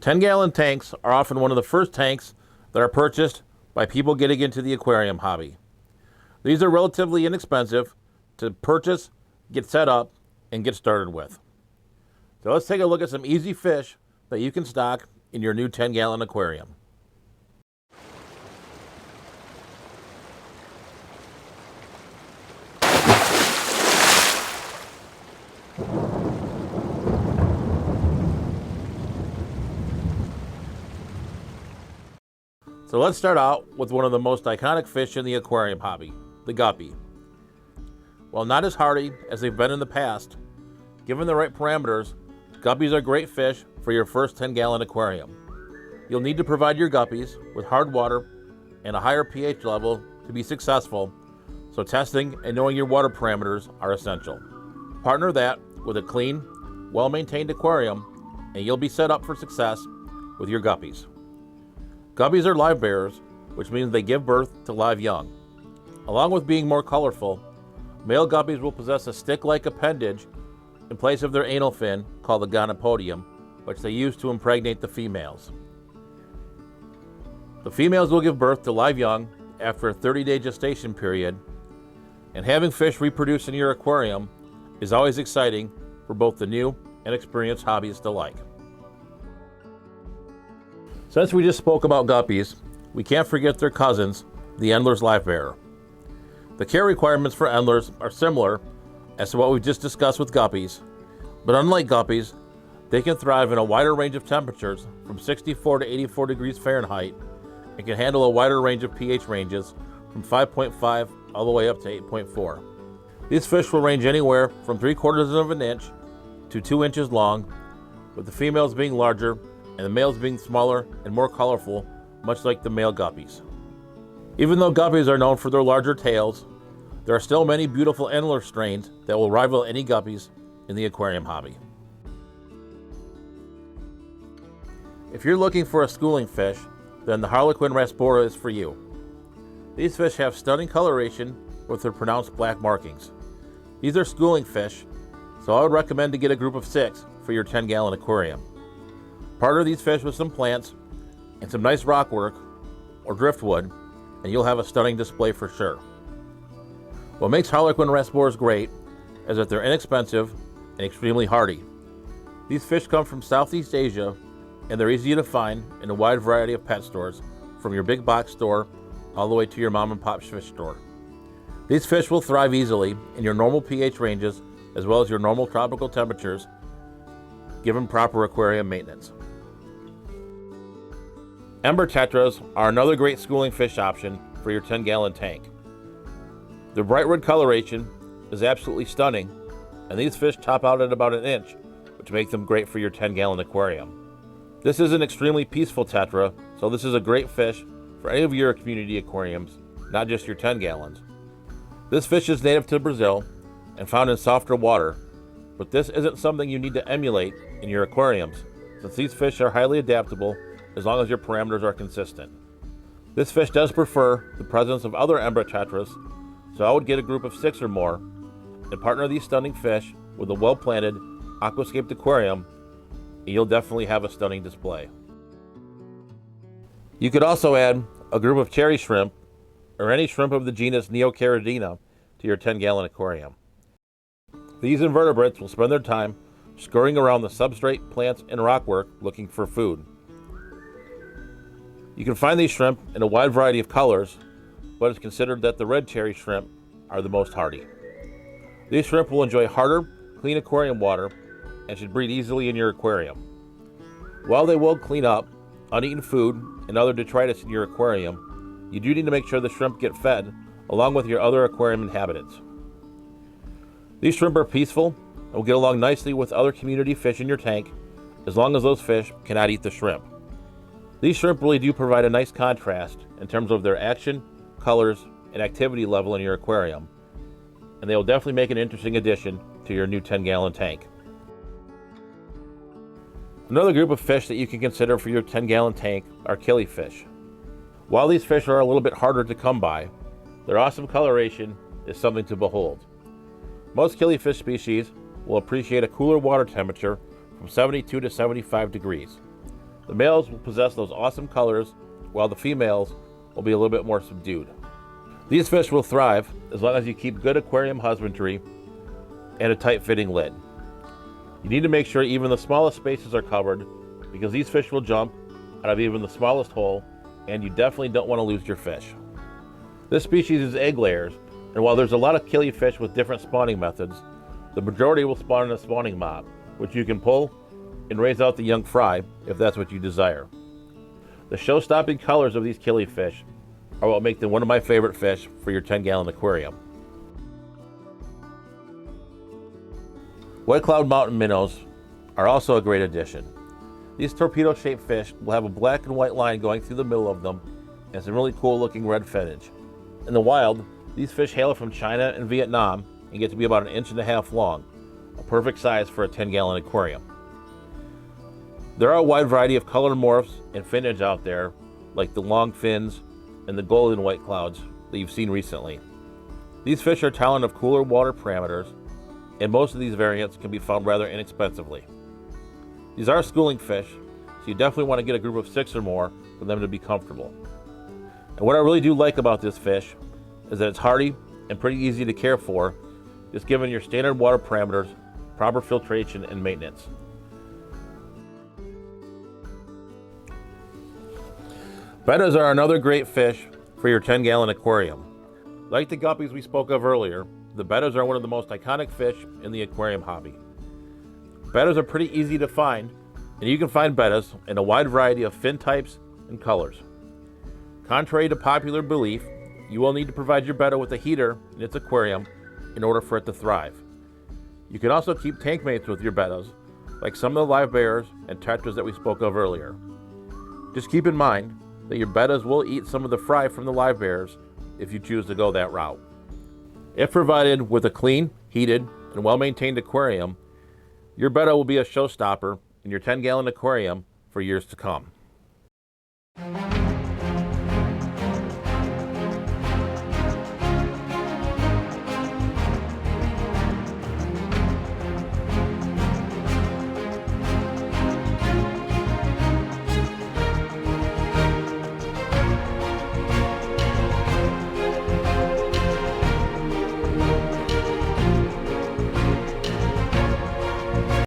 10-gallon tanks are often one of the first tanks that are purchased by people getting into the aquarium hobby. These are relatively inexpensive to purchase, get set up, and get started with. So let's take a look at some easy fish that you can stock in your new 10-gallon aquarium. So let's start out with one of the most iconic fish in the aquarium hobby, the guppy. While not as hardy as they've been in the past, given the right parameters, guppies are great fish for your first 10-gallon aquarium. You'll need to provide your guppies with hard water and a higher pH level to be successful, so testing and knowing your water parameters are essential. Partner that with a clean, well-maintained aquarium, and you'll be set up for success with your guppies. Guppies are live bearers, which means they give birth to live young. Along with being more colorful, male guppies will possess a stick-like appendage in place of their anal fin called the gonopodium, which they use to impregnate the females. The females will give birth to live young after a 30-day gestation period, and having fish reproduce in your aquarium is always exciting for both the new and experienced hobbyists alike. Since we just spoke about guppies, we can't forget their cousins, the Endlers live bearer. The care requirements for Endlers are similar as to what we just discussed with guppies, but unlike guppies, they can thrive in a wider range of temperatures from 64 to 84 degrees Fahrenheit and can handle a wider range of pH ranges from 5.5 all the way up to 8.4. These fish will range anywhere from 3/4 of an inch to 2 inches long, with the females being larger and the males being smaller and more colorful, much like the male guppies. Even though guppies are known for their larger tails, there are still many beautiful Endler strains that will rival any guppies in the aquarium hobby. If you're looking for a schooling fish, then the Harlequin Rasboras is for you. These fish have stunning coloration with their pronounced black markings. These are schooling fish, so I would recommend to get a group of 6 for your 10-gallon aquarium. Partner these fish with some plants and some nice rock work or driftwood, and you'll have a stunning display for sure. What makes Harlequin Rasboras great is that they're inexpensive and extremely hardy. These fish come from Southeast Asia, and they're easy to find in a wide variety of pet stores, from your big box store all the way to your mom and pop fish store. These fish will thrive easily in your normal pH ranges as well as your normal tropical temperatures, given proper aquarium maintenance. Ember Tetras are another great schooling fish option for your 10-gallon tank. Their bright red coloration is absolutely stunning, and these fish top out at about an inch, which make them great for your 10-gallon aquarium. This is an extremely peaceful tetra, so this is a great fish for any of your community aquariums, not just your 10 gallons. This fish is native to Brazil and found in softer water, but this isn't something you need to emulate in your aquariums, since these fish are highly adaptable as long as your parameters are consistent. This fish does prefer the presence of other Ember Tetras, so I would get a group of 6 or more and partner these stunning fish with a well-planted aquascaped aquarium, and you'll definitely have a stunning display. You could also add a group of cherry shrimp or any shrimp of the genus Neocaridina to your 10-gallon aquarium. These invertebrates will spend their time scurrying around the substrate, plants, and rockwork looking for food. You can find these shrimp in a wide variety of colors, but it's considered that the red cherry shrimp are the most hardy. These shrimp will enjoy harder, clean aquarium water and should breed easily in your aquarium. While they will clean up uneaten food and other detritus in your aquarium, you do need to make sure the shrimp get fed along with your other aquarium inhabitants. These shrimp are peaceful and will get along nicely with other community fish in your tank as long as those fish cannot eat the shrimp. These shrimp really do provide a nice contrast in terms of their action, colors, and activity level in your aquarium, and they will definitely make an interesting addition to your new 10-gallon tank. Another group of fish that you can consider for your 10-gallon tank are killifish. While these fish are a little bit harder to come by, their awesome coloration is something to behold. Most killifish species will appreciate a cooler water temperature from 72 to 75 degrees. The males will possess those awesome colors, while the females will be a little bit more subdued. These fish will thrive as long as you keep good aquarium husbandry and a tight-fitting lid. You need to make sure even the smallest spaces are covered, because these fish will jump out of even the smallest hole, and you definitely don't want to lose your fish. This species is egg layers, and while there's a lot of killifish with different spawning methods, the majority will spawn in a spawning mob, which you can pull and raise out the young fry if that's what you desire. The show-stopping colors of these killifish are what make them one of my favorite fish for your 10-gallon aquarium. White cloud mountain minnows are also a great addition. These torpedo-shaped fish will have a black and white line going through the middle of them and some really cool looking red finnage. In the wild, these fish hail from China and Vietnam and get to be about 1.5 inches long, a perfect size for a 10-gallon aquarium. There are a wide variety of color morphs and finnage out there, like the long fins and the golden white clouds that you've seen recently. These fish are tolerant of cooler water parameters, and most of these variants can be found rather inexpensively. These are schooling fish, so you definitely want to get a group of 6 or more for them to be comfortable. And what I really do like about this fish is that it's hardy and pretty easy to care for, just given your standard water parameters, proper filtration, and maintenance. Bettas are another great fish for your 10-gallon aquarium. Like the guppies we spoke of earlier, the bettas are one of the most iconic fish in the aquarium hobby. Bettas are pretty easy to find, and you can find bettas in a wide variety of fin types and colors. Contrary to popular belief, you will need to provide your betta with a heater in its aquarium in order for it to thrive. You can also keep tank mates with your bettas, like some of the live bears and tetras that we spoke of earlier. Just keep in mind that your bettas will eat some of the fry from the live bears if you choose to go that route. If provided with a clean, heated, and well-maintained aquarium, your betta will be a showstopper in your 10-gallon aquarium for years to come.